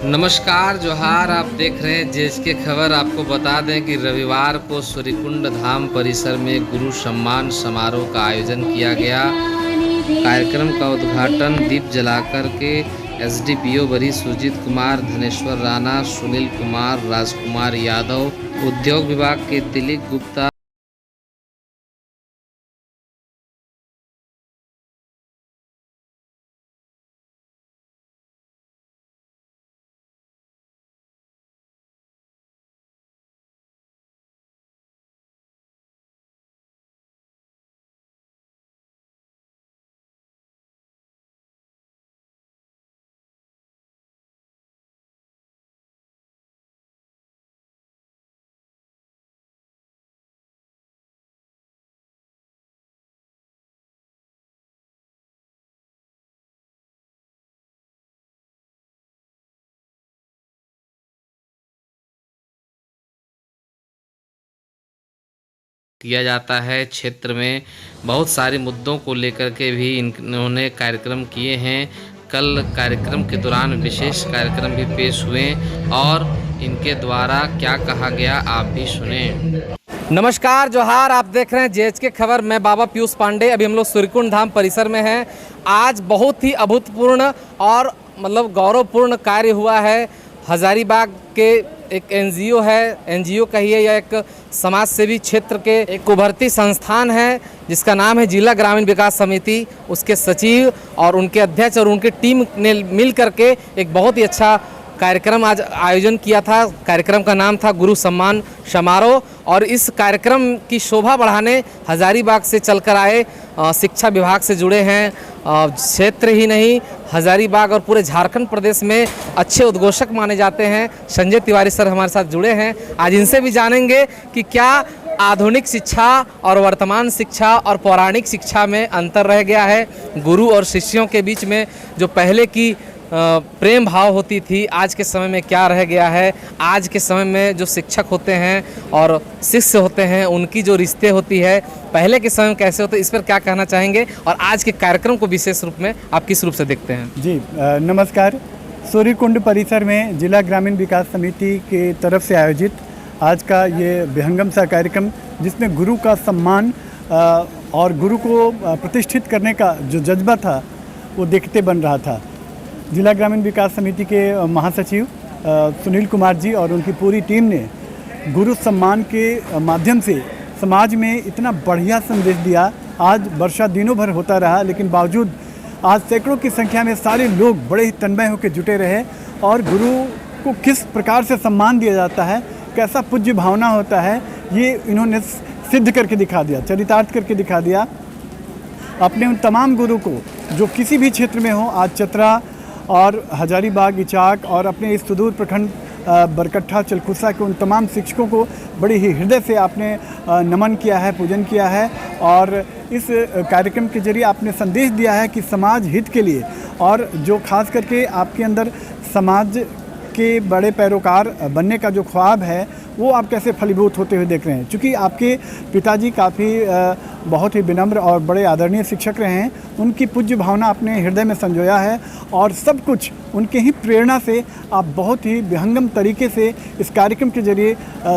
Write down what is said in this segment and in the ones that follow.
नमस्कार जोहार। आप देख रहे हैं जेएसके खबर। आपको बता दें कि रविवार को सूर्यकुंड धाम परिसर में गुरु सम्मान समारोह का आयोजन किया गया। कार्यक्रम का उद्घाटन दीप जलाकर के एसडीपीओ बरी सुजीत कुमार, धनेश्वर राणा, सुनील कुमार, राजकुमार यादव, उद्योग विभाग के तिलक गुप्ता किया जाता है। क्षेत्र में बहुत सारे मुद्दों को लेकर के भी इन्होंने कार्यक्रम किए हैं। कल कार्यक्रम के दौरान विशेष कार्यक्रम भी पेश हुए और इनके द्वारा क्या कहा गया आप भी सुने। नमस्कार जोहार। आप देख रहे हैं जेएचके खबर। मैं बाबा पीयूष पांडे। अभी हम लोग सूर्यकुंड धाम परिसर में हैं। आज बहुत ही अभूतपूर्ण और गौरवपूर्ण कार्य हुआ है। हजारीबाग के एक एनजीओ है, एनजीओ कहिए या एक समाज सेवी क्षेत्र के एक उभरती संस्थान है जिसका नाम है जिला ग्रामीण विकास समिति। उसके सचिव और उनके अध्यक्ष और उनकी टीम ने मिल करके एक बहुत ही अच्छा कार्यक्रम आज आयोजन किया था। कार्यक्रम का नाम था गुरु सम्मान समारोह और इस कार्यक्रम की शोभा बढ़ाने हजारीबाग से चलकर आए शिक्षा विभाग से जुड़े हैं। क्षेत्र ही नहीं, हजारीबाग और पूरे झारखंड प्रदेश में अच्छे उद्घोषक माने जाते हैं। संजय तिवारी सर हमारे साथ जुड़े हैं। आज इनसे भी जानेंगे कि क्या आधुनिक शिक्षा और वर्तमान शिक्षा और पौराणिक शिक्षा में अंतर रह गया है। गुरु और शिष्यों के बीच में जो पहले की प्रेम भाव होती थी, आज के समय में क्या रह गया है। आज के समय में जो शिक्षक होते हैं और शिष्य होते हैं उनकी जो रिश्ते होती है पहले के समय में कैसे होते, इस पर क्या कहना चाहेंगे और आज के कार्यक्रम को विशेष रूप में आप किस रूप से देखते हैं। जी नमस्कार। सूर्यकुंड परिसर में जिला ग्रामीण विकास समिति की तरफ से आयोजित आज का ये विहंगम सा कार्यक्रम, जिसमें गुरु का सम्मान और गुरु को प्रतिष्ठित करने का जो जज्बा था वो देखते बन रहा था। जिला ग्रामीण विकास समिति के महासचिव सुनील कुमार जी और उनकी पूरी टीम ने गुरु सम्मान के माध्यम से समाज में इतना बढ़िया संदेश दिया। आज वर्षा दिनों भर होता रहा, लेकिन बावजूद आज सैकड़ों की संख्या में सारे लोग बड़े ही तन्मय होकर जुटे रहे और गुरु को किस प्रकार से सम्मान दिया जाता है, कैसा पूज्य भावना होता है, ये इन्होंने सिद्ध करके दिखा दिया, चरितार्थ करके दिखा दिया। अपने उन तमाम गुरु को जो किसी भी क्षेत्र में हो, आज चतरा और हजारीबाग, इचाक और अपने इस सुदूर प्रखंड बरकट्ठा, चलकुसा के उन तमाम शिक्षकों को बड़े ही हृदय से आपने नमन किया है, पूजन किया है और इस कार्यक्रम के जरिए आपने संदेश दिया है कि समाज हित के लिए और जो खास करके आपके अंदर समाज के बड़े पैरोकार बनने का जो ख्वाब है वो आप कैसे फलीभूत होते हुए देख रहे हैं। चूँकि आपके पिताजी काफ़ी बहुत ही विनम्र और बड़े आदरणीय शिक्षक रहे हैं, उनकी पूज्य भावना अपने हृदय में संजोया है और सब कुछ उनके ही प्रेरणा से आप बहुत ही विहंगम तरीके से इस कार्यक्रम के जरिए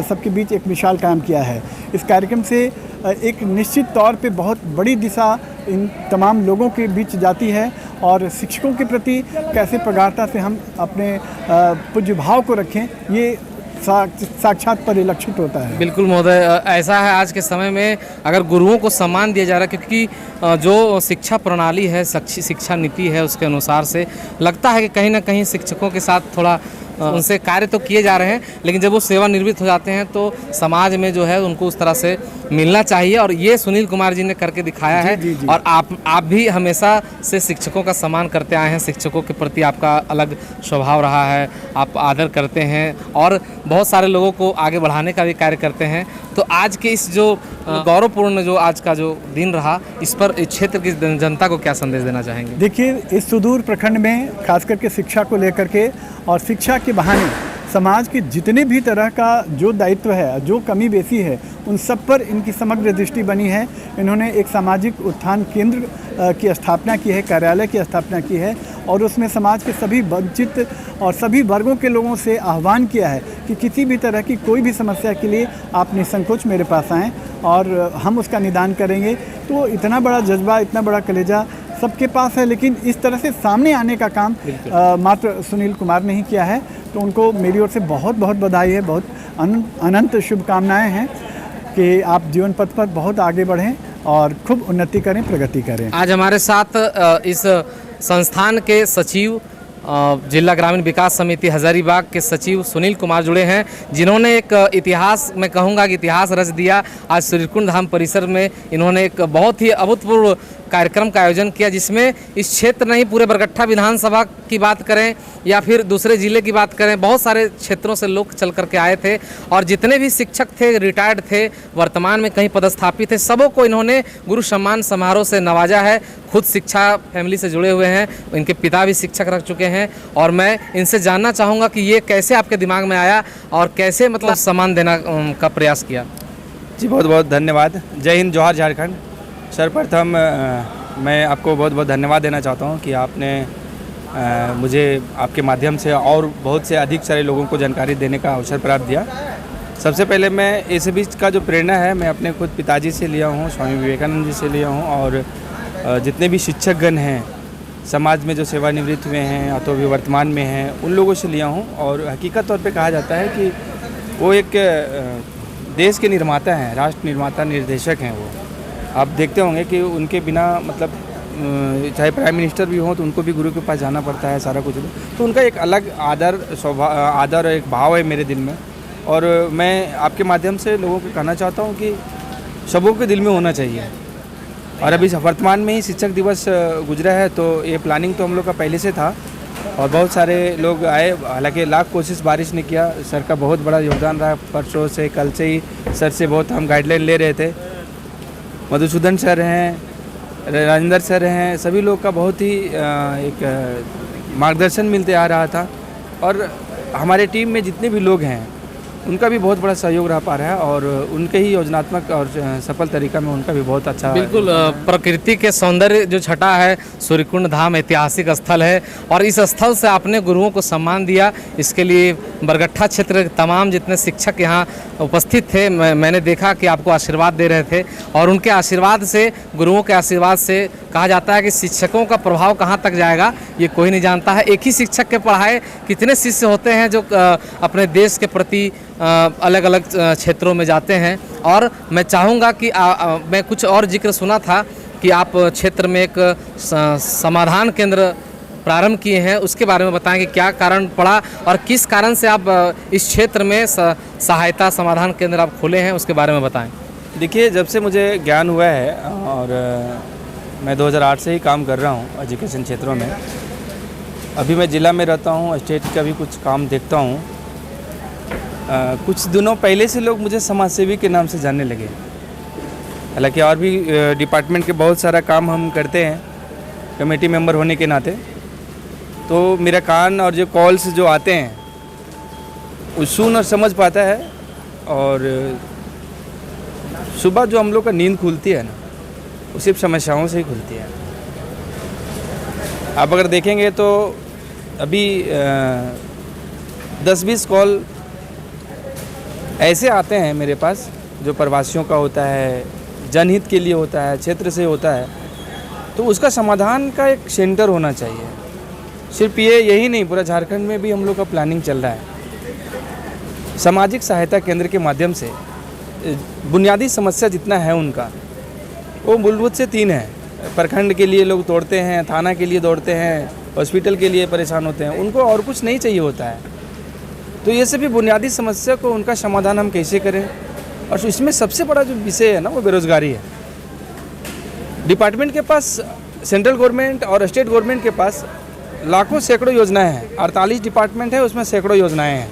सबके बीच एक मिसाल कायम किया है। इस कार्यक्रम से एक निश्चित तौर पे बहुत बड़ी दिशा इन तमाम लोगों के बीच जाती है और शिक्षकों के प्रति कैसे प्रगाढ़ता से हम अपने पूज्य भाव को रखें, ये साक्षात परिलक्षित होता है। बिल्कुल महोदय, ऐसा है आज के समय में अगर गुरुओं को सम्मान दिया जा रहा है, क्योंकि जो शिक्षा प्रणाली है, शिक्षा नीति है, उसके अनुसार से लगता है कि कहीं ना कहीं शिक्षकों के साथ थोड़ा उनसे कार्य तो किए जा रहे हैं, लेकिन जब वो सेवानिवृत्त हो जाते हैं तो समाज में जो है उनको उस तरह से मिलना चाहिए और ये सुनील कुमार जी ने करके दिखाया है। जी। और आप भी हमेशा से शिक्षकों का सम्मान करते आए हैं। शिक्षकों के प्रति आपका अलग स्वभाव रहा है, आप आदर करते हैं और बहुत सारे लोगों को आगे बढ़ाने का भी कार्य करते हैं। तो आज के इस जो गौरवपूर्ण जो आज का जो दिन रहा, इस पर इस क्षेत्र की जनता को क्या संदेश देना चाहेंगे। देखिए, इस सुदूर प्रखंड में खास करके शिक्षा को लेकर के और शिक्षा के बहाने समाज के जितने भी तरह का जो दायित्व है, जो कमी बेसी है, उन सब पर इनकी समग्र दृष्टि बनी है। इन्होंने एक सामाजिक उत्थान केंद्र की स्थापना की है, कार्यालय की स्थापना की है और उसमें समाज के सभी वंचित और सभी वर्गों के लोगों से आह्वान किया है कि किसी भी तरह की कोई भी समस्या के लिए आप निसंकोच मेरे पास आएँ और हम उसका निदान करेंगे। तो इतना बड़ा जज्बा, इतना बड़ा कलेजा सबके पास है, लेकिन इस तरह से सामने आने का काम मात्र सुनील कुमार ने ही किया है। तो उनको मेरी ओर से बहुत बहुत बधाई है, बहुत अनंत शुभकामनाएं हैं कि आप जीवन पथ पर बहुत आगे बढ़ें और खूब उन्नति करें, प्रगति करें। आज हमारे साथ इस संस्थान के सचिव, जिला ग्रामीण विकास समिति हजारीबाग के सचिव सुनील कुमार जुड़े हैं, जिन्होंने एक इतिहास, मैं कहूँगा कि इतिहास रच दिया। आज सूर्यकुंड धाम परिसर में इन्होंने एक बहुत ही अभूतपूर्व कार्यक्रम का आयोजन किया, जिसमें इस क्षेत्र नहीं, पूरे बरगट्ठा विधानसभा की बात करें या फिर दूसरे ज़िले की बात करें, बहुत सारे क्षेत्रों से लोग चल करके आए थे और जितने भी शिक्षक थे, रिटायर्ड थे, वर्तमान में कहीं पदस्थापित थे, सबों को इन्होंने गुरु सम्मान समारोह से नवाजा है। खुद शिक्षा फैमिली से जुड़े हुए हैं, इनके पिता भी शिक्षक रह चुके हैं और मैं इनसे जानना चाहूँगा कि ये कैसे आपके दिमाग में आया और कैसे मतलब सम्मान देना का प्रयास किया। जी बहुत बहुत धन्यवाद। जय हिंद, जोहार झारखंड। सर्वप्रथम मैं आपको बहुत बहुत धन्यवाद देना चाहता हूं कि आपने मुझे आपके माध्यम से और बहुत से अधिक सारे लोगों को जानकारी देने का अवसर प्राप्त दिया। सबसे पहले मैं इस बीच का जो प्रेरणा है, मैं अपने खुद पिताजी से लिया हूं, स्वामी विवेकानंद जी से लिया हूं और जितने भी शिक्षकगण हैं, समाज में जो सेवानिवृत्त हुए हैं अथवा भी वर्तमान में हैं, उन लोगों से लिया हूं। और हकीकत तौर पे कहा जाता है कि वो एक देश के निर्माता हैं, राष्ट्र निर्माता, निर्देशक हैं। वो आप देखते होंगे कि उनके बिना मतलब चाहे प्राइम मिनिस्टर भी हों तो उनको भी गुरु के पास जाना पड़ता है, सारा कुछ। तो उनका एक अलग आदर और एक भाव है मेरे दिल में और मैं आपके माध्यम से लोगों को कहना चाहता हूँ कि सबों के दिल में होना चाहिए। और अभी वर्तमान में ही शिक्षक दिवस गुजरा है, तो ये प्लानिंग तो हम लोग का पहले से था और बहुत सारे लोग आए। हालांकि लाख कोशिश बारिश ने किया, सर का बहुत बड़ा योगदान रहा। परसों से, कल से ही सर से बहुत हम गाइडलाइन ले रहे थे। मधुसूदन सर हैं, राजेंद्र सर हैं, सभी लोग का बहुत ही एक मार्गदर्शन मिलते आ रहा था और हमारे टीम में जितने भी लोग हैं उनका भी बहुत बड़ा सहयोग रह पा रहा है और उनके ही योजनात्मक और सफल तरीका में उनका भी बहुत अच्छा। बिल्कुल, प्रकृति के सौंदर्य जो छटा है, सूर्यकुंड धाम ऐतिहासिक स्थल है और इस स्थल से आपने गुरुओं को सम्मान दिया। इसके लिए बरगट्ठा क्षेत्र के तमाम जितने शिक्षक यहाँ उपस्थित थे, मैंने देखा कि आपको आशीर्वाद दे रहे थे और उनके आशीर्वाद से, गुरुओं के आशीर्वाद से, कहा जाता है कि शिक्षकों का प्रभाव कहाँ तक जाएगा ये कोई नहीं जानता है। एक ही शिक्षक के पढ़ाए कितने शिष्य होते हैं जो अपने देश के प्रति अलग अलग क्षेत्रों में जाते हैं। और मैं चाहूँगा कि मैं कुछ और जिक्र सुना था कि आप क्षेत्र में एक समाधान केंद्र प्रारंभ किए हैं, उसके बारे में बताएं कि क्या कारण पड़ा और किस कारण से आप इस क्षेत्र में सहायता समाधान केंद्र आप खोले हैं, उसके बारे में बताएं। देखिए, जब से मुझे ज्ञान हुआ है और मैं 2008 से ही काम कर रहा हूँ एजुकेशन क्षेत्रों में। अभी मैं ज़िला में रहता हूँ, स्टेट का भी कुछ काम देखता हूँ। कुछ दिनों पहले से लोग मुझे समाजसेवी के नाम से जानने लगे। हालांकि और भी डिपार्टमेंट के बहुत सारा काम हम करते हैं कमेटी मेंबर होने के नाते, तो मेरा कान और जो कॉल्स जो आते हैं वो सुन और समझ पाता है। और सुबह जो हम लोग का नींद खुलती है ना, वो सिर्फ समस्याओं से ही खुलती है। आप अगर देखेंगे तो अभी 10-20 कॉल ऐसे आते हैं मेरे पास जो प्रवासियों का होता है, जनहित के लिए होता है, क्षेत्र से होता है। तो उसका समाधान का एक सेंटर होना चाहिए। सिर्फ यही नहीं, पूरा झारखंड में भी हम लोग का प्लानिंग चल रहा है। सामाजिक सहायता केंद्र के माध्यम से बुनियादी समस्या जितना है उनका, वो मूलभूत से 3 है। प्रखंड के लिए लोग दौड़ते हैं, थाना के लिए दौड़ते हैं, हॉस्पिटल के लिए परेशान होते हैं, उनको और कुछ नहीं चाहिए होता है। तो ये सभी बुनियादी समस्या को उनका समाधान हम कैसे करें। और इसमें सबसे बड़ा जो विषय है ना, वो बेरोज़गारी है। डिपार्टमेंट के पास, सेंट्रल गवर्नमेंट और स्टेट गवर्नमेंट के पास लाखों सैकड़ों योजनाएं हैं। 48 डिपार्टमेंट है, उसमें सैकड़ों योजनाएं हैं।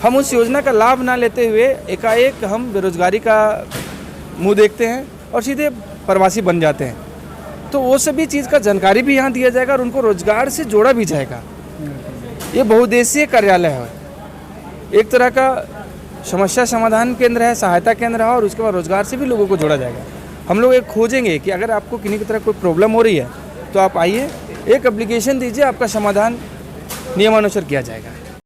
हम उस योजना का लाभ ना लेते हुए एकाएक हम बेरोज़गारी का मुंह देखते हैं और सीधे प्रवासी बन जाते हैं। तो वो सभी चीज़ का जानकारी भी यहाँ दिया जाएगा और उनको रोजगार से जोड़ा भी जाएगा। ये बहुउद्देशीय कार्यालय है एक तरह का समस्या समाधान केंद्र है, सहायता केंद्र है, और उसके बाद रोज़गार से भी लोगों को जोड़ा जाएगा। हम लोग एक खोजेंगे कि अगर आपको किन्हीं की तरह कोई प्रॉब्लम हो रही है तो आप आइए, एक एप्लीकेशन दीजिए, आपका समाधान नियमानुसार किया जाएगा।